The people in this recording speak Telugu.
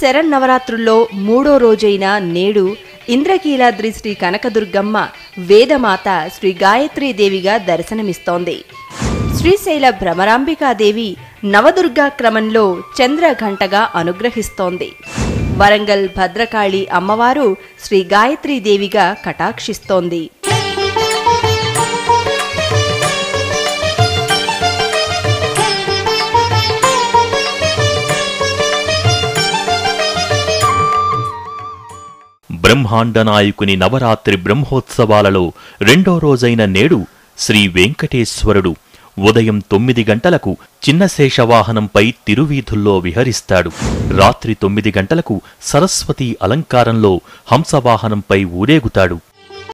శరన్నవరాత్రుల్లో 3వ రోజైన నేడు ఇంద్రకీలాద్రి శ్రీ కనకదుర్గమ్మ వేదమాత శ్రీ గాయత్రీదేవిగా దర్శనమిస్తోంది. శ్రీశైల భ్రమరాంబికాదేవి నవదుర్గా క్రమంలో చంద్రఘంటగా అనుగ్రహిస్తోంది. వరంగల్ భద్రకాళి అమ్మవారు శ్రీ గాయత్రీదేవిగా కటాక్షిస్తోంది. బ్రహ్మాండ నాయకుని నవరాత్రి బ్రహ్మోత్సవాలలో 2వ రోజైన నేడు శ్రీ వెంకటేశ్వరుడు ఉదయం 9 గంటలకు చిన్న శేషవాహనంపై తిరువీధుల్లో విహరిస్తాడు. రాత్రి 9 గంటలకు సరస్వతి అలంకారంలో హంసవాహనంపై ఊరేగుతాడు.